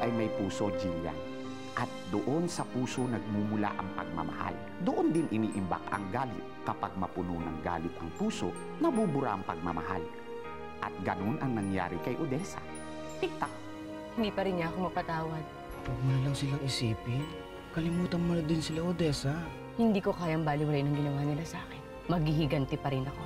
ay may puso, Jillian. At doon sa puso nagmumula ang pagmamahal. Doon din iniimbak ang galit. Kapag mapuno ng galit ang puso, nabubura ang pagmamahal. At ganun ang nangyari kay Odessa. Tik-tak. Hindi pa rin niya ako mapatawad. Huwag mo na lang silang isipin. Kalimutan mo na din sila, Odessa. Hindi ko kayang baliwalayin ang ginawa nila sa akin. Maghihiganti pa rin ako.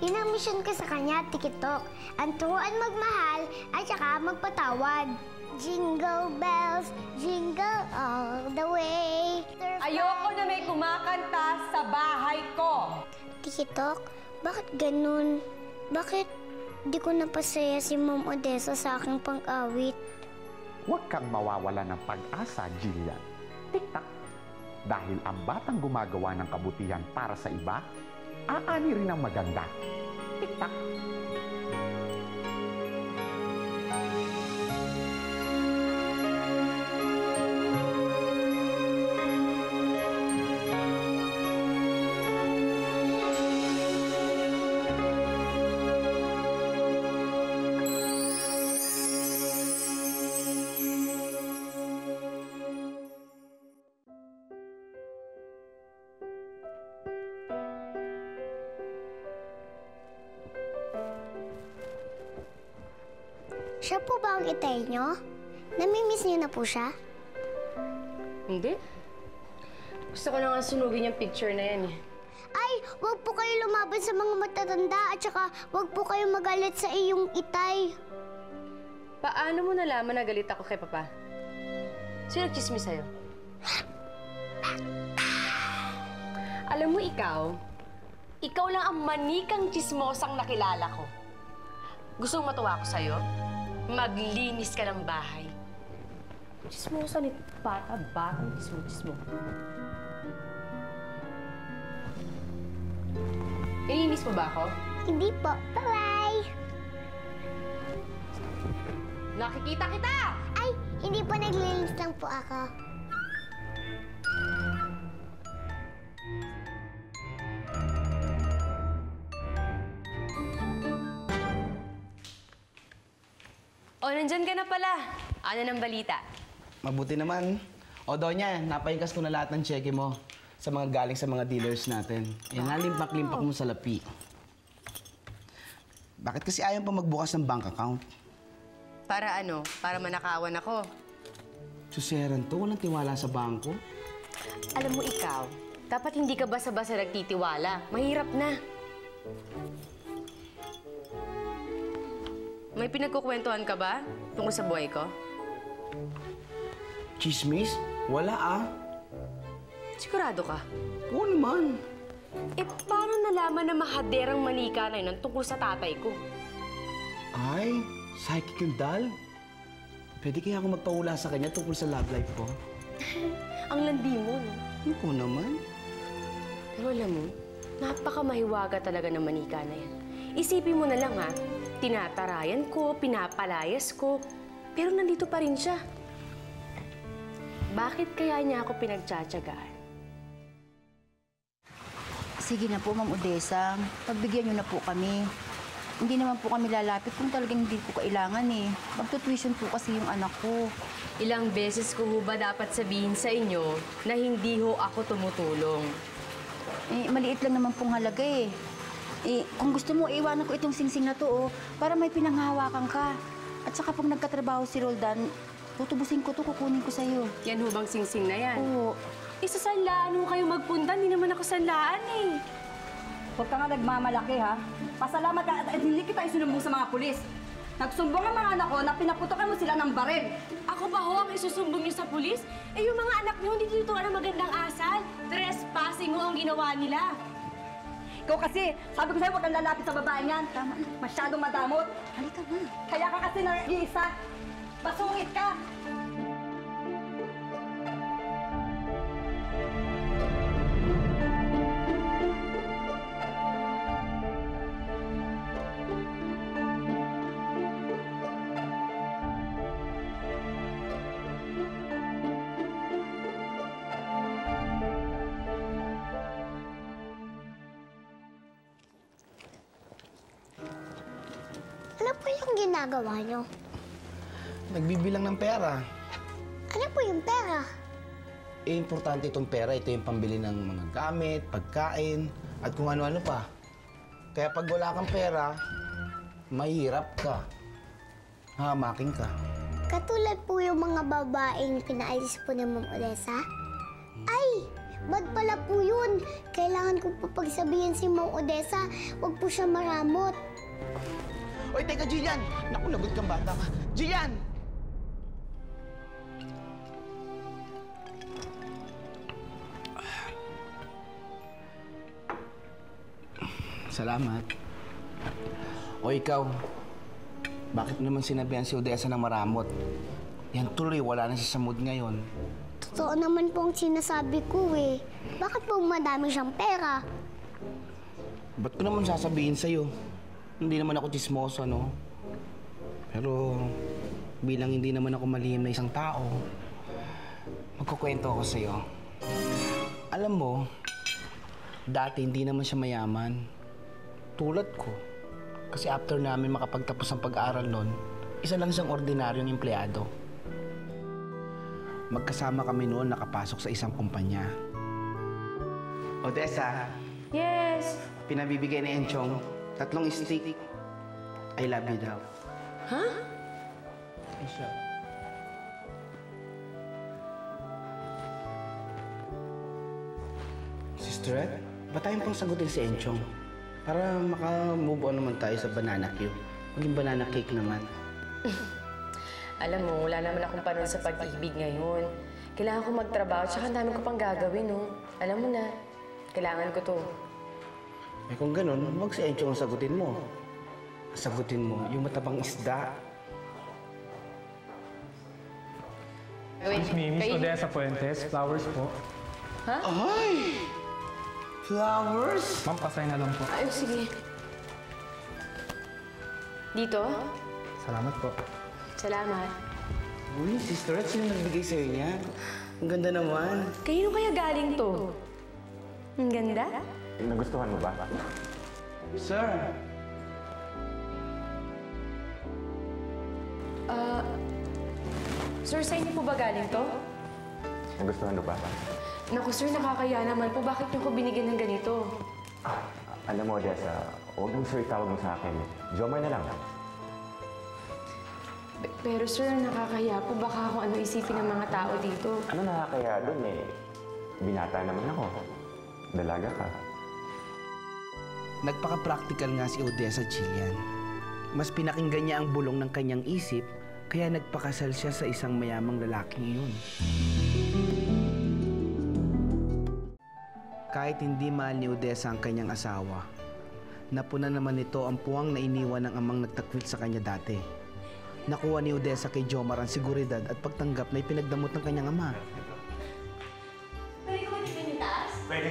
Yun ang misyon ko sa kanya, Tikitok. Ang turuan magmahal at saka magpatawad. Jingle bells, jingle all the way. Ayoko na may kumakanta sa bahay ko! Tikitok, bakit ganun? Bakit di ko napasaya si Ma'am Odessa sa aking pang-awit? Huwag kang mawawala ng pag-asa, Jillian. Tik-tak. Dahil ang batang gumagawa ng kabutihan para sa iba, aani rin ang maganda. Tik-tak. Siya po ba ang itay niyo? Namimiss niyo na po siya? Hindi. Gusto ko na nga sunugin yung picture na yan eh. Ay, wag po kayo lumaban sa mga matatanda at saka wag po kayo magalit sa iyong itay. Paano mo nalaman na galit ako kay Papa? Sino nagchismis sa'yo? Alam mo ikaw lang ang manikang chismosang nakilala ko. Gusto mong matuwa ako sa'yo? Maglinis ka ng bahay. Chismosa ni batang chismo. Iniinis mo ba ako? Hindi po. Bye-bye! Nakikita kita! Ay, hindi po, naglilinis lang po ako. O, nandyan ka na pala. Ano ng balita? Mabuti naman. O, Donya, napaikas ko na lahat ng cheque mo sa mga galing sa mga dealers natin. Ayan, nalimpak-limpak mo sa lapi. Bakit kasi ayaw pa magbukas ng bank account? Para ano? Para manakawan ako. Suseran to, walang tiwala sa bangko. Alam mo dapat hindi ka basta-basta nagtitiwala. Mahirap na. May pinagkukwentuhan ka ba tungkol sa buhay ko? Chismis? Wala Sigurado ka? Oo naman. Eh, paano nalaman na mahaderang manika na yun tungkol sa tatay ko? Ay, psychic yung dal. Pwede kaya ako magpaula sa kanya tungkol sa love life ko? Ang landi mo, no? Ikaw naman. Pero alam mo, napakamahiwaga talaga ng manika na yan. Isipin mo na lang, ha? Tinatarayan ko, pinapalayas ko, pero nandito pa rin siya. Bakit kaya niya ako pinagtsatsagaan? Sige na po, Ma'am Odessa. Pagbigyan niyo na po kami. Hindi naman po kami lalapit kung talagang hindi po kailangan eh. Magtutuition po kasi yung anak ko. Ilang beses ko ho ba dapat sabihin sa inyo na hindi ho ako tumutulong? Eh, maliit lang naman pong halaga eh. Eh, kung gusto mo, iwanan ko itong singsing na to, oh, para may pinanghahawakan ka. At saka pag nagkatrabaho si Roldan, tutubusin ko to, kukunin ko sa'yo. Yan ho bang singsing na yan? Oo. Isa sanlaan ho kayo magpunta, hindi naman ako sanlaan eh. Huwag ka nga nagmamalaki, ha? Pasalamat ka at hindi kita isunumbong sa mga pulis. Nagsumbong ang mga anak ko na pinaputokan mo sila ng baril. Ako ba ho ang isusumbong niyo sa pulis? Eh, yung mga anak niyo hindi tinuturuan ng magandang asal. Trespassing ho ang ginawa nila. Ikaw kasi, sabi ko sa'yo, huwag kang lalapit sa babaeng yan. Tama na. Masyadong madamot. Halika na. Kaya ka kasi nag-iisa. Basungit ka. Ano po yung ginagawa niyo? Nagbibilang ng pera. Ano po yung pera? Importante itong pera. Ito yung pambili ng mga gamit, pagkain, at kung ano-ano pa. Kaya pag wala kang pera, mahirap ka. Hahamakin ka. Katulad po yung mga babaeng pinaalis po ni Ma'am Odessa? Ay! Bad pala po yun. Kailangan ko pa pagsabihin si Ma'am Odessa, huwag po siya maramot. Oy, teka, Jillian! Naku, lagot kang bata ka. Jillian! Salamat. O ikaw, bakit mo naman sinabihan si Odessa ng maramot? Yan tuloy, wala na siya sa mood ngayon. Totoo naman po ang sinasabi ko eh. Bakit po madami siyang pera? Ba't ko naman sasabihin sa'yo? Hindi naman ako chismoso, no? Pero bilang hindi naman ako malihim na isang tao, magkukwento ako sa'yo. Alam mo, dati hindi naman siya mayaman. Tulad ko. Kasi after namin makapagtapos ang pag-aaral nun, isa lang siyang ordinaryong empleyado. Magkasama kami noon nakapasok sa isang kumpanya. Odessa, Yes! pinabibigay ni Enchong, 3 stick. I love you daw. Huh? Ay, siya. Sister Ed, ba't tayong pang sagutin si Enchong? Para maka-move on naman tayo sa banana cue. Maging banana cake naman. Alam mo, wala naman akong panahon sa pag-ibig ngayon. Kailangan ko magtrabaho, tsaka ang dami ko pang gagawin, no? Alam mo na, kailangan ko to. Eh kung ganun, huwag si Enchong ang sagutin mo. Sagutin mo yung matabang isda. Wait, Excuse me, Miss Odessa Fuentes, flowers po. Ay! Flowers? Ma'am, pasay na lang po. Ay, sige. Dito? Salamat po. Salamat. Uy, Sister Ed, sino nagbigay sa'yo niya? Ang ganda naman. Kanino kaya galing to? Ang ganda? Nagustuhan mo ba? Sir, Sir, sa inyo po ba galing to? Nagustuhan mo ba? Naku, sir, nakakaya naman po. Bakit niyo ko binigyan ng ganito? Alam mo, Odessa, huwag mong sir tawag mo sa akin. Jomar na lang. Pero sir, nakakaya po. Baka kung ano isipin ng mga tao dito. Ano nakakaya doon eh? Binata naman ako. Dalaga ka. nagpaka-practical nga si Odessa Jillian. Mas pinakinggan niya ang bulong ng kanyang isip, kaya nagpakasal siya sa isang mayamang lalaking iyon. Kahit hindi mahal ni Odessa ang kanyang asawa, napuna naman nito ang puwang na iniwan ng amang nagtakwil sa kanya dati. Nakuha ni Odessa kay Jomar ang seguridad at pagtanggap na ipinagdamot ng kanyang ama.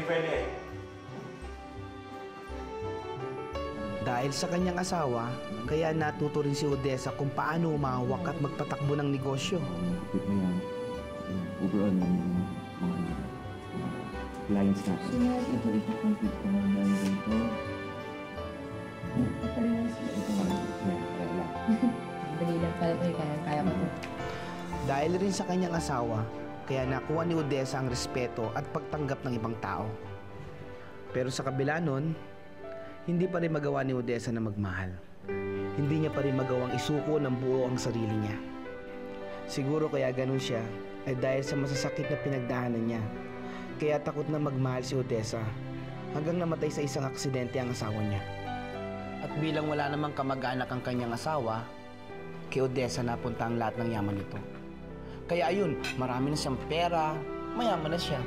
Pwede. Dahil sa kanyang asawa, kaya natuto rin si Odessa kung paano umawak at magpatakbo ng negosyo. Overall, mga clients natin. Ito ipapagpit ko ng gagawin ko. Parehas Dali lang pala ko, kaya ko to. Dahil rin sa kanyang asawa, kaya nakuha ni Odessa ang respeto at pagtanggap ng ibang tao. Pero sa kabila nun, hindi pa rin magawa ni Odessa na magmahal. Hindi niya pa rin magawang isuko ng buo ang sarili niya. Siguro kaya ganun siya ay dahil sa masasakit na pinagdaanan niya. Kaya takot na magmahal si Odessa hanggang namatay sa isang aksidente ang asawa niya. At bilang wala namang kamag-anak ang kanyang asawa, kay Odessa napunta ang lahat ng yaman nito. Kaya ayun, marami na siyang pera, mayaman na siya.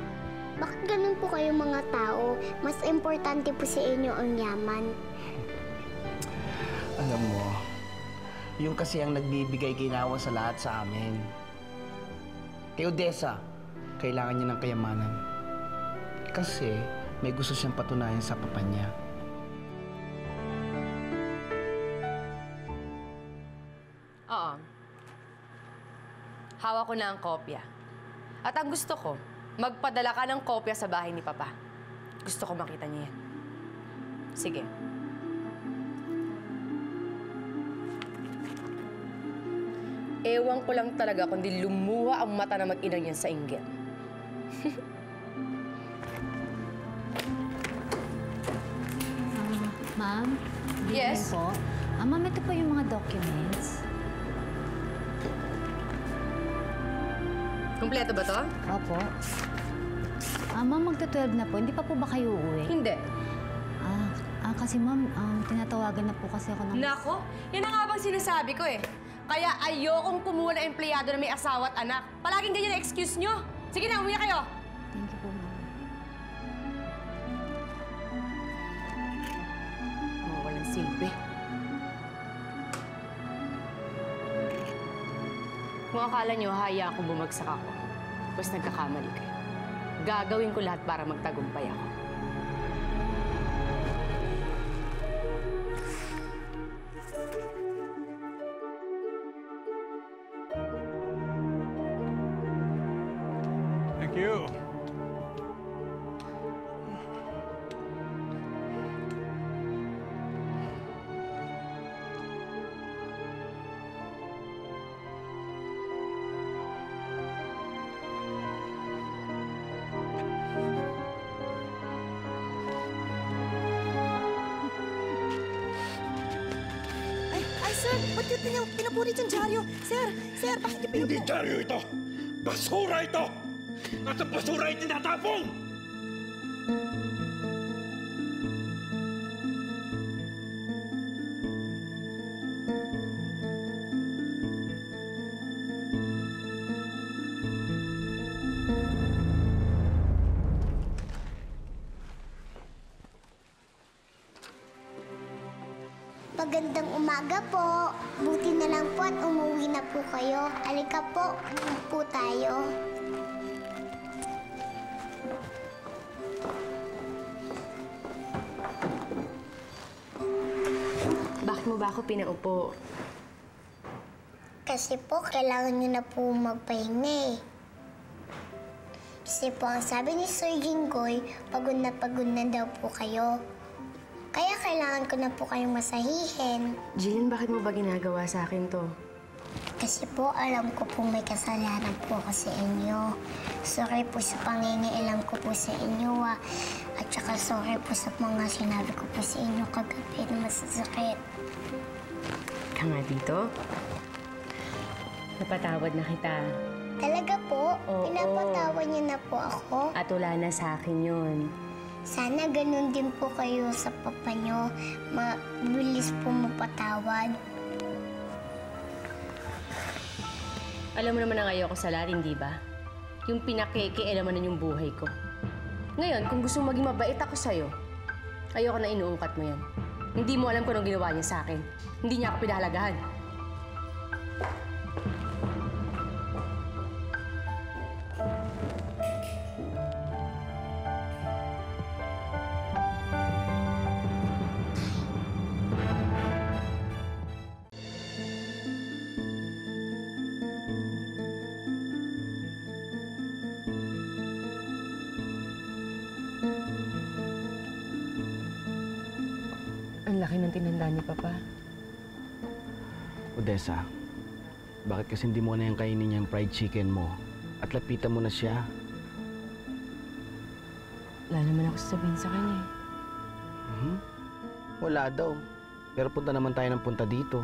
Bakit ganun po kayo mga tao? Mas importante po sa inyo ang yaman. Alam mo, yung kasi ang nagbibigay ginawa sa lahat sa amin. Kay Odessa, kailangan niya ng kayamanan. Kasi may gusto siyang patunayan sa papa niya. Oo. Hawak ko na ang kopya. At ang gusto ko, magpadala ka ng kopya sa bahay ni Papa. Gusto ko makita niya yan. Sige. Ewan ko lang talaga kundi lumuha ang mata na mag-inang yan sa inggit. Ma'am? good Yes? evening po. Ma'am, ito po yung mga documents. Kompleto ba to? Opo. Ma'am, magta-12 na po. Hindi pa po ba kayo uuwi? Hindi. Kasi ma'am, tinatawagan na po kasi ako ng... Nako, yan ang nga bang sinasabi ko eh. Kaya ayokong kumuha ng empleyado na may asawa at anak. Palaging ganyan ang excuse nyo. Sige na, umuwi na kayo. Thank you po, ma'am. Mga walang silbi. Kung akala nyo, haya akong bumagsak ako. Basta nagkakamali kayo. Gagawin ko lahat para magtagumpay ako. Thank you. Ay, sir, ba't yung pinupuri yung dyaryo? Sir, bakit yung Hindi dyaryo ito! Basura ito! At ang basura ay tinatapon! Magandang umaga po. Buti na lang po at umuwi na po kayo. Halika po, po tayo. Bakit mo ba ako pinaupo? Kasi po, kailangan nyo na po magpahinga eh. Kasi po, ang sabi ni Sir Jinggoy, pagod na daw po kayo. Kaya kailangan ko na po kayong masahihin. Jillian, bakit mo ba ginagawa sa akin to? Kasi po, alam ko po may kasalanan po ako sa inyo. Sorry po sa pangingialam ko po sa inyo, At saka sorry po sa mga sinabi ko po sa inyo kagabi na masasakit. Ka nga dito? Napatawad na kita. Talaga po? Oo. Pinapatawad niyo na po ako? At wala na sa akin yun. Sana ganun din po kayo sa papa niyo. Mabilis po mapatawad. Alam mo naman ang ayoko sa lahat, hindi ba? Yung pinakikialaman na yung buhay ko. Ngayon, kung gusto maging mabait ako sa'yo, ayoko na inuungkat mo yan. Hindi mo alam kung anong ginawa niya sa akin. Hindi niya ako pinahalagahan. Ang laki ng tinanda ni Papa. Odessa, bakit kasi hindi mo na yung kainin yung fried chicken mo at lapitan mo na siya? Wala naman ako sasabihin sa kanya eh. Wala daw. Pero punta naman tayo ng punta dito.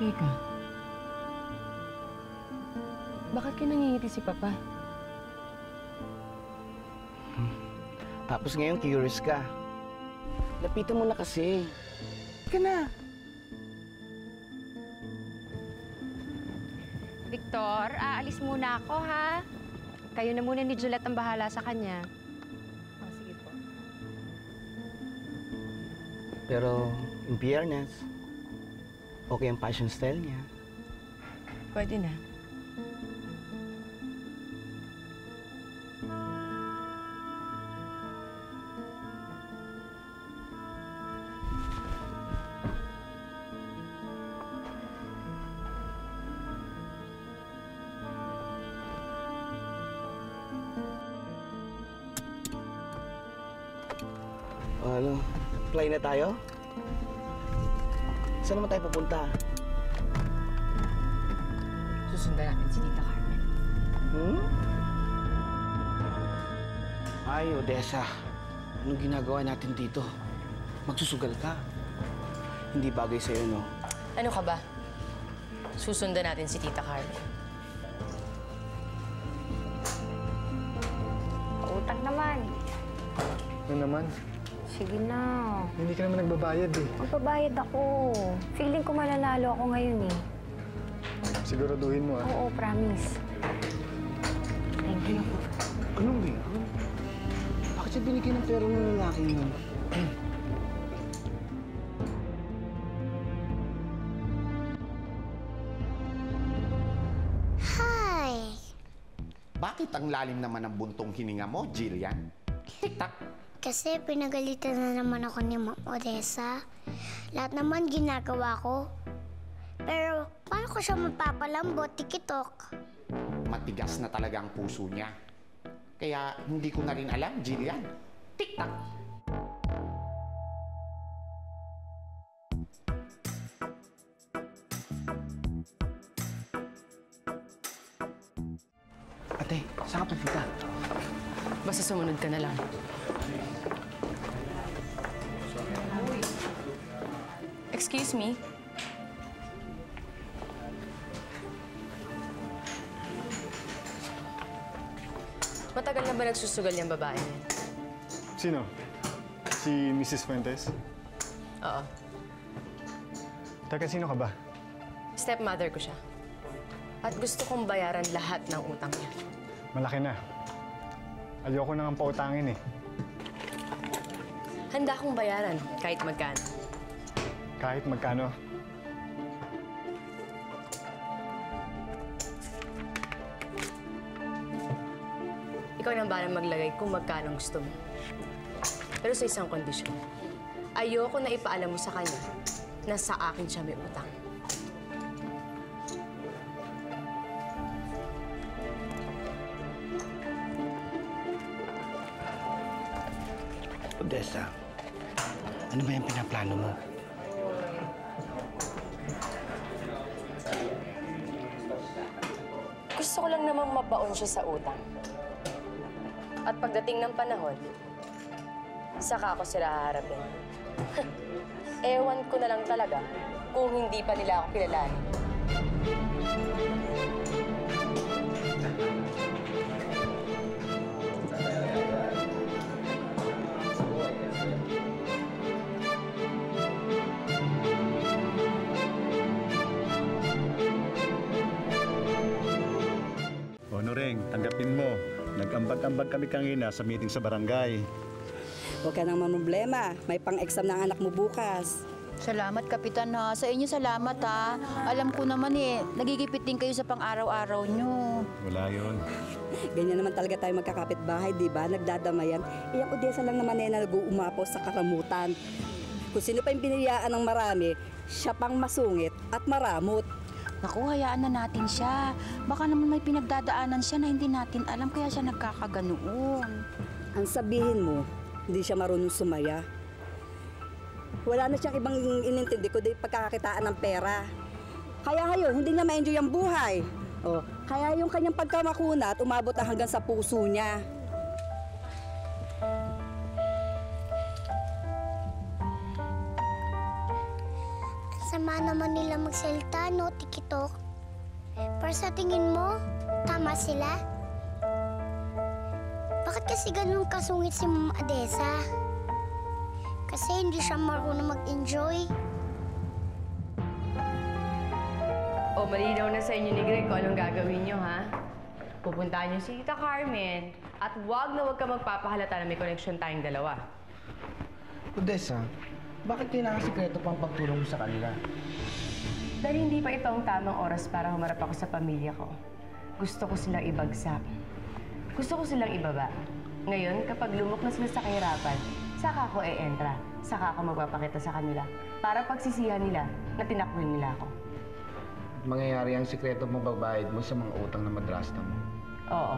Teka. Bakit ka nangingiti si Papa? Tapos ngayon, curious ka. Lapitan mo na kasi. Ka na. Victor, aalis muna ako, ha? Kayo na muna ni Juliet ang bahala sa kanya. Sige po. Pero, in fairness, okay ang fashion style niya. Pwede na. Ano, apply na tayo? Saan naman tayo pupunta? Susundan natin si Tita Carmen. Ay, Odessa. Anong ginagawa natin dito? Magsusugal ka. Hindi bagay sa'yo, no? Ano ka ba? Susundan natin si Tita Carmen. Utang naman. Ano naman? Sige na. Hindi ka naman nagbabayad eh. Magbabayad ako. Feeling ko mananalo ako ngayon eh. Siguraduhin mo ah. Oo, promise. Thank you. Anong meron? Bakit siya binigyan ng pera ng lalaki yun? Hi! Bakit ang lalim naman ng buntong hininga mo, Jillian? Tik-tak. Kasi pinagalitan na naman ako ni Ma'am Odessa. Lahat naman ginagawa ko. Pero paano ko siya mapapalambot, tikitok? Matigas na talaga ang puso niya. Kaya hindi ko na rin alam, Jillian. Tik-tak. Ate, saan ka pupunta? Basta sumunod ka na lang. Excuse me? Matagal na ba nagsusugal yung babae niya? Sino? Si Mrs. Fuentes? Oo. Teka, sino ka ba? Stepmother ko siya. At gusto kong bayaran lahat ng utang niya. Malaki na. Ayoko nang pautangin eh. Handa akong bayaran kahit magkano. Kahit magkano. Ikaw nang balang maglagay kung magkano gusto mo. Pero sa isang kondisyon. Ayoko na ipaalam mo sa kanya na sa akin siya may utang. Odessa, ano ba yung pinaplano mo? Gusto ko lang namang mabaon siya sa utang. At pagdating ng panahon, saka ako sila haharapin. Ewan ko na lang talaga kung hindi pa nila ako kilalanin. Honoring, tanggapin mo. Nag-ambag-ambag kami kanina sa meeting sa barangay. Huwag ka nang problema. May pang-exam na anak mo bukas. Salamat, Kapitan, ha. Sa inyo, salamat, ha. Alam ko naman, nagigipit din kayo sa pang-araw-araw nyo. Wala yun. Ganyan naman talaga tayo magkakapit-bahay, di ba? Nagdadamayan. Ang Odessa lang naman na nag-uumapaw sa karamutan. Kung sino pa yung biniyaan ng marami, siya pang masungit at maramot. Naku, hayaan na natin siya. Baka naman may pinagdadaanan siya na hindi natin alam, kaya siya nagkakaganoon. Ang sabihin mo, hindi siya marunong sumaya. Wala na siyang ibang inintindi kundi pagkakakitaan ng pera. Kaya ngayon, hindi niya ma-enjoy ang buhay. O, kaya yung kanyang pagkamakunat, umabot na hanggang sa puso niya. Sama naman nila magsalita, no, tikitok? Pero sa tingin mo, tama sila? Bakit kasi ganun kasungit si Ma'am Odessa? Kasi hindi siya marunong mag-enjoy. O, malinaw na sa inyo ni Greg kung anong gagawin nyo, ha? Pupuntahan nyo si Tita Carmen at wag ka magpapahalata na may connection tayong dalawa. Odessa, bakit kailangan sikreto pang pagtulong mo sa kanila? Dahil hindi pa ito ang tamang oras para humarap ako sa pamilya ko. Gusto ko silang ibagsak. Gusto ko silang ibaba. Ngayon, kapag lumok na sila sa kahirapan, saka ako e-entra. Saka ako magpapakita sa kanila para pagsisihan nila na tinakwil nila ako. Mangyayari ang sikreto mong pagbayad mo sa mga utang na madrasta mo. Oo.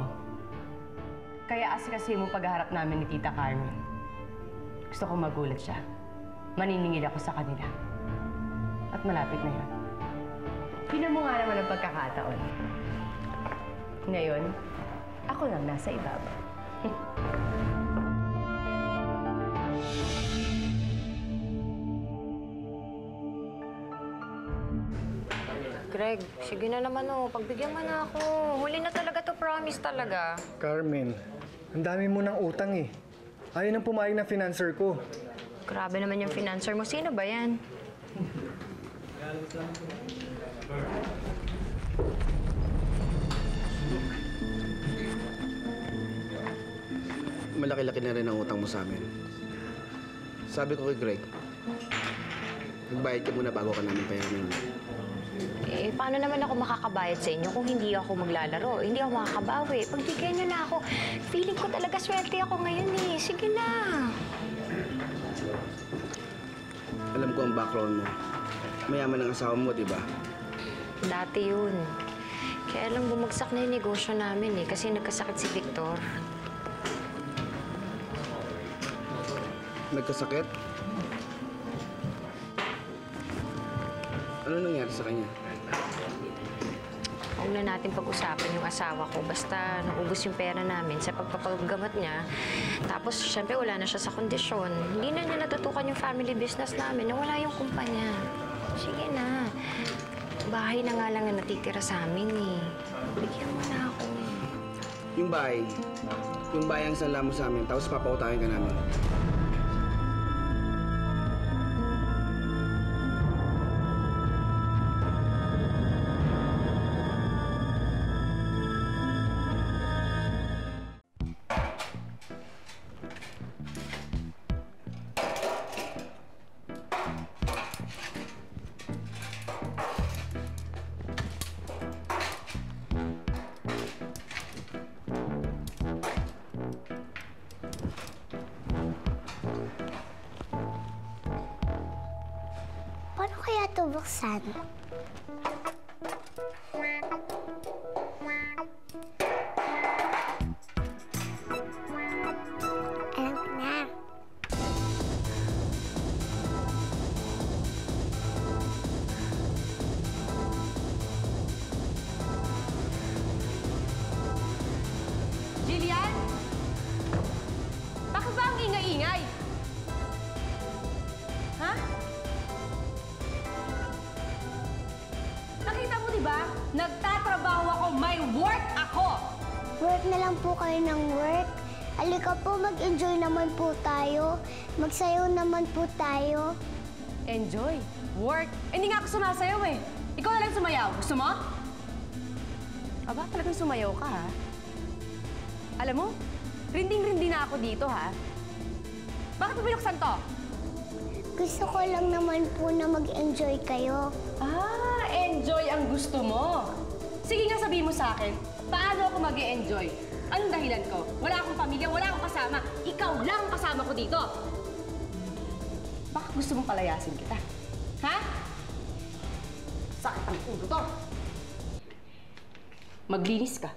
Kaya asikasi mo pagharap namin ni Tita Carmen. Gusto ko magulat siya. Maniningil ako sa kanila. At At malapit na yan. Tingnan mo nga naman ang pagkakataon. Ngayon, ako lang nasa ibabaw. Greg, sige na naman pagbigyan mo na ako. Huli na talaga to, promise talaga. Carmen, ang dami mo ng utang eh. Ayaw nang pumayag ng financer ko. Grabe naman yung financer mo. Sino ba yan? Malaki-laki na rin ang utang mo sa amin. Sabi ko kay Greg, magbayad ka muna bago ka namin payaramin. Paano naman ako makakabayad sa inyo kung hindi ako maglalaro? Hindi ako makakabawi. Pagbigyan niyo na ako. Feeling ko talaga swerte ako ngayon eh. Sige na. Alam ko ang background mo. Mayaman ang asawa mo, di ba? Dati yun. Kaya lang bumagsak na yung negosyo namin eh. Kasi nagkasakit si Victor. Nagkasakit? Ano nangyari sa kanya? Huwag na natin pag-usapan yung asawa ko. Basta naubos yung pera namin sa pagpapagamot niya. Tapos, syempre, wala na siya sa kondisyon. Hindi na niya natutukan yung family business namin. Nawala yung kumpanya. Sige na. Bahay na nga lang na natitira sa amin eh. Bigyan mo na ako. Yung bahay ang sanla mo sa amin, tapos papautahin ka namin. Paano kaya ito buksan? Alam ko na. Jillian! Bakit ba ang ingay-ingay? Ha? Nakita mo, di ba? Nagtatrabaho ako, may work ako! Work na lang po kayo ng work. Halika po, mag-enjoy naman po tayo. Magsayaw naman po tayo. Enjoy? Work? Hindi nga ako sumasayaw eh. Ikaw na lang sumayaw. Gusto mo? Aba, talagang sumayaw ka ha? Alam mo, rinding-rindi na ako dito ha? Bakit mo binuksan to? Gusto ko lang naman po na mag-enjoy kayo. Ah, enjoy ang gusto mo. Sige nga sabihin mo sa akin, paano ako mag-e-enjoy? Anong dahilan ko? Wala akong pamilya, wala akong kasama. Ikaw lang ang kasama ko dito. Baka gusto mong palayasin kita. Ha? Sakit ang ulo to. Maglinis ka.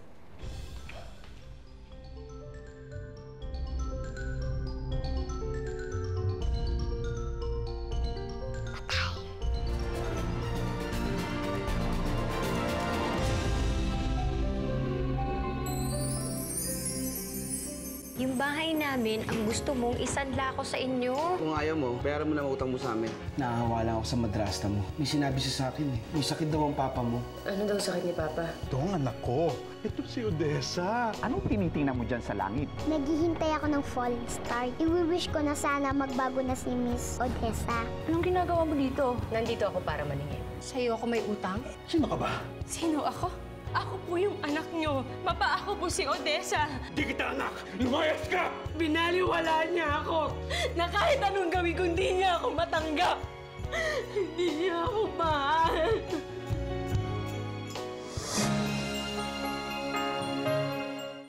Yung bahay namin, ang gusto mong isanla ko sa inyo. Kung ayaw mo, bayaran mo na ang utang mo sa amin. Naawa lang ako sa madrasta mo. May sinabi siya sa akin eh. May sakit daw ang papa mo. Ano daw sakit ni Papa? Ito ang anak ko. Ito si Odessa. Anong tinitingnan mo dyan sa langit? Naghihintay ako ng falling star. I-wish ko na sana magbago na si Miss Odessa. Anong ginagawa mo dito? Nandito ako para maningin. Sa'yo ako may utang? Sino ka ba? Sino ako? Ako po yung anak niyo. Papa, ako po si Odessa. Di kita anak! Lumayas ka! Binaliwala niya ako na kahit anong gawin ko, hindi niya ako matanggap. Hindi niya ako mahal.